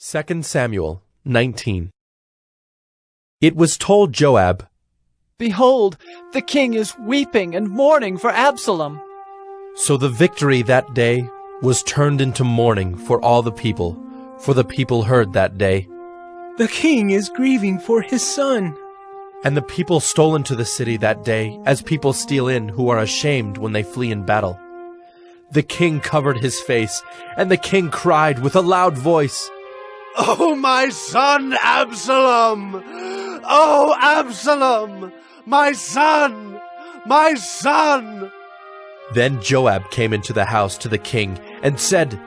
2 Samuel 19. It was told Joab, "Behold, the king is weeping and mourning for Absalom." So the victory that day was turned into mourning for all the people, for the people heard that day. "The king is grieving for his son." And the people stole into the city that day, as people steal in who are ashamed when they flee in battle. The king covered his face, and the king cried with a loud voice, "Oh, my son Absalom! Oh, Absalom! My son! My son!" Then Joab came into the house to the king and said,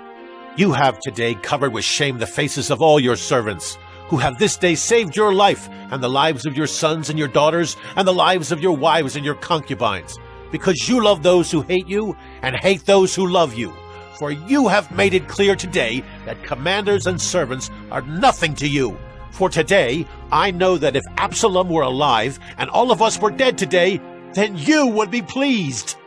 "You have today covered with shame the faces of all your servants, who have this day saved your life and the lives of your sons and your daughters and the lives of your wives and your concubines, because you love those who hate you and hate those who love you. For you have made it clear today that commanders and servants are nothing to you. For today I know that if Absalom were alive and all of us were dead today, then you would be pleased.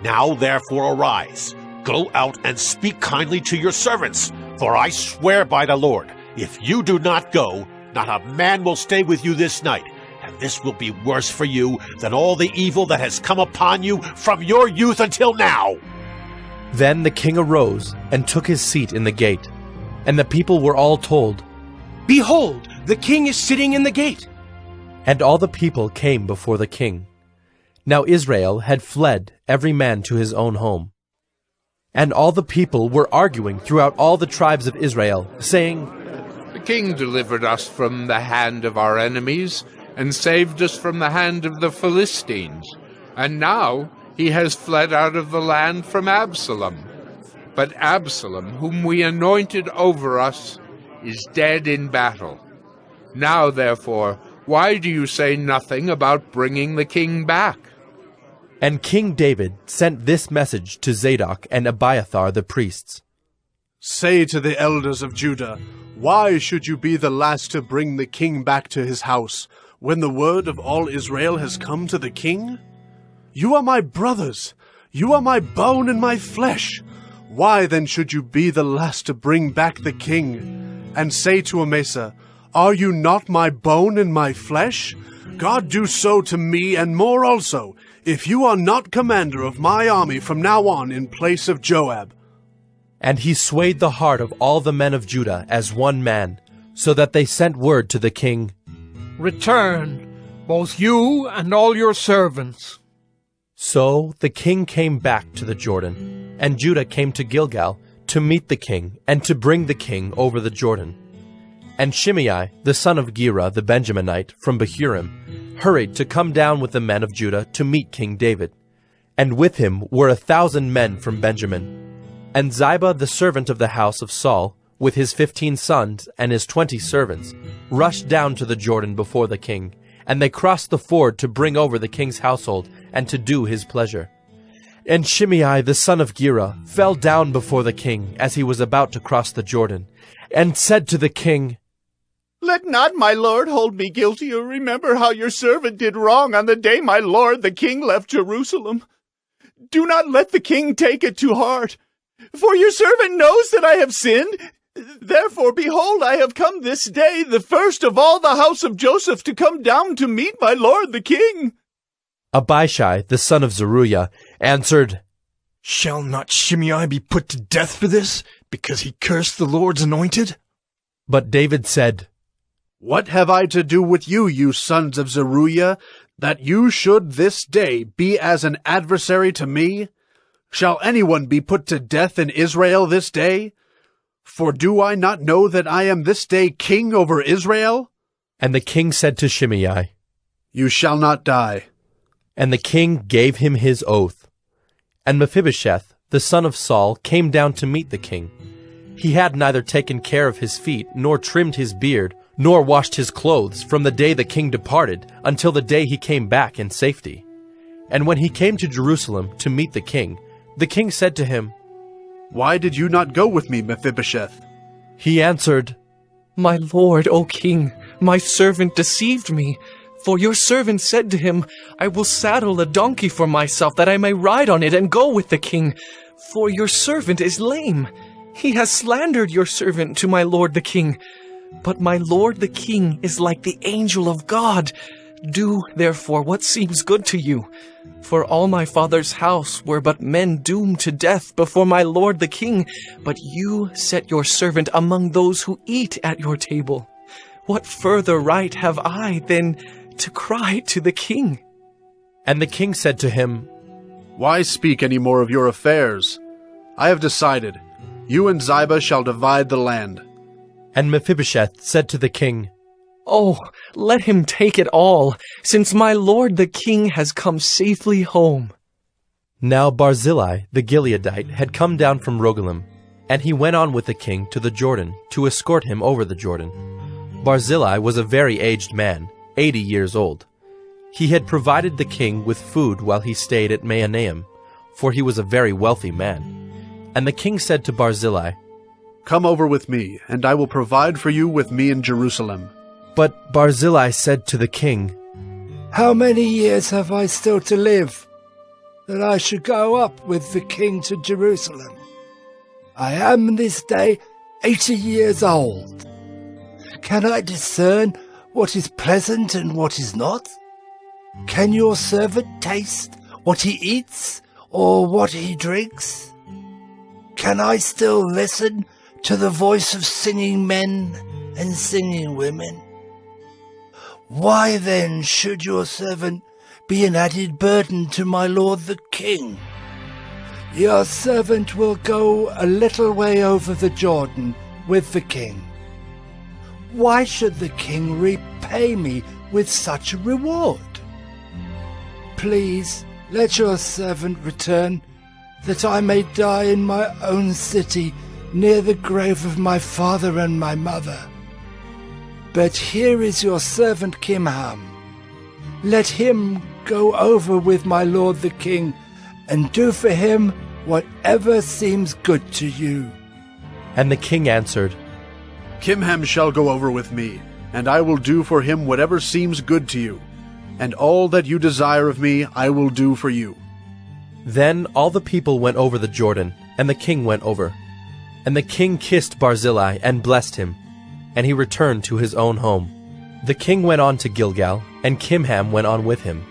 Now therefore arise, go out and speak kindly to your servants, for I swear by the Lord, if you do not go, not a man will stay with you this night, and this will be worse for you than all the evil that has come upon you from your youth until now." Then the king arose and took his seat in the gate, and the people were all told, "Behold, the king is sitting in the gate." and all the people came before the king. Now Israel had fled, every man to his own home. And all the people were arguing throughout all the tribes of Israel, saying, "The king delivered us from the hand of our enemies, and saved us from the hand of the Philistines. And now he has fled out of the land from Absalom. But Absalom, whom we anointed over us, is dead in battle. Now, therefore, why do you say nothing about bringing the king back?" And King David sent this message to Zadok and Abiathar the priests. "Say to the elders of Judah, why should you be the last to bring the king back to his house, when the word of all Israel has come to the king? You are my brothers, you are my bone and my flesh. Why then should you be the last to bring back the king? And say to Mesa, are you not my bone and my flesh? God do so to me and more also, if you are not commander of my army from now on in place of Joab." And he swayed the heart of all the men of Judah as one man, so that they sent word to the king, "Return, both you and all your servants." So the king came back to the Jordan, and Judah came to Gilgal to meet the king and to bring the king over the Jordan. And Shimei, the son of Gera the Benjaminite from Bahurim, hurried to come down with the men of Judah to meet King David. And with him were 1,000 men from Benjamin. And Ziba the servant of the house of Saul, with his 15 sons and his 20 servants, rushed down to the Jordan before the king, and they crossed the ford to bring over the king's household and to do his pleasure. And Shimei the son of Gera fell down before the king as he was about to cross the Jordan, and said to the king, "Let not my lord hold me guilty, or remember how your servant did wrong on the day my lord the king left Jerusalem. Do not let the king take it to heart, for your servant knows that I have sinned. Therefore, behold, I have come this day, the first of all the house of Joseph, to come down to meet my lord the king." Abishai the son of Zeruiah answered, "Shall not Shimei be put to death for this, because he cursed the Lord's anointed?" But David said, "What have I to do with you, you sons of Zeruiah, that you should this day be as an adversary to me? Shall anyone be put to death in Israel this day? For do I not know that I am this day king over Israel?" And the king said to Shimei, "You shall not die." And the king gave him his oath. And Mephibosheth, the son of Saul, came down to meet the king. He had neither taken care of his feet, nor trimmed his beard, nor washed his clothes from the day the king departed until the day he came back in safety. And when he came to Jerusalem to meet the king said to him, "Why did you not go with me, Mephibosheth?" He answered, "My lord, O king, my servant deceived me. For your servant said to him, I will saddle a donkey for myself, that I may ride on it and go with the king. For your servant is lame. He has slandered your servant to my lord the king. But my lord the king is like the angel of God. Do, therefore, what seems good to you. For all my father's house were but men doomed to death before my lord the king, but you set your servant among those who eat at your table. What further right have I than to cry to the king?" And the king said to him, "Why speak any more of your affairs? I have decided. You and Ziba shall divide the land." And Mephibosheth said to the king, "Oh, let him take it all, since my lord the king has come safely home." Now Barzillai the Gileadite had come down from Rogelim, and he went on with the king to the Jordan to escort him over the Jordan. Barzillai was a very aged man, 80 years old. He had provided the king with food while he stayed at Mahanaim, for he was a very wealthy man. And the king said to Barzillai, "Come over with me, and I will provide for you with me in Jerusalem." But Barzillai said to the king, "How many years have I still to live, that I should go up with the king to Jerusalem? I am this day 80 years old. Can I discern what is pleasant and what is not? Can your servant taste what he eats or what he drinks? Can I still listen to the voice of singing men and singing women? Why then should your servant be an added burden to my lord the king? Your servant will go a little way over the Jordan with the king. Why should the king repay me with such a reward? Please let your servant return, that I may die in my own city, near the grave of my father and my mother. But here is your servant Kimham. Let him go over with my lord the king, and do for him whatever seems good to you." And the king answered, "Kimham shall go over with me, and I will do for him whatever seems good to you. And all that you desire of me I will do for you." Then all the people went over the Jordan, and the king went over. And the king kissed Barzillai and blessed him, and he returned to his own home. The king went on to Gilgal, and Kimham went on with him.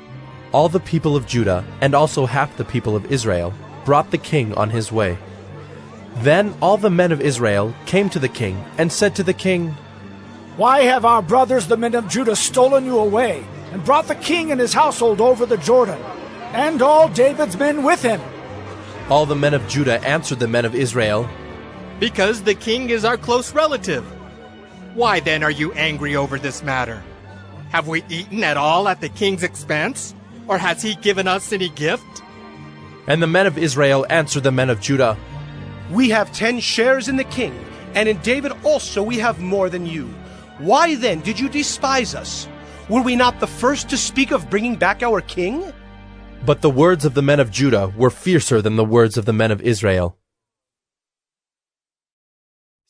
All the people of Judah, and also half the people of Israel, brought the king on his way. Then all the men of Israel came to the king, and said to the king, "Why have our brothers the men of Judah stolen you away, and brought the king and his household over the Jordan, and all David's men with him?" All the men of Judah answered the men of Israel, "Because the king is our close relative. Why then are you angry over this matter? Have we eaten at all at the king's expense, or has he given us any gift?" And the men of Israel answered the men of Judah, "We have 10 shares in the king, and in David also we have more than you. Why then did you despise us? Were we not the first to speak of bringing back our king?" But the words of the men of Judah were fiercer than the words of the men of Israel.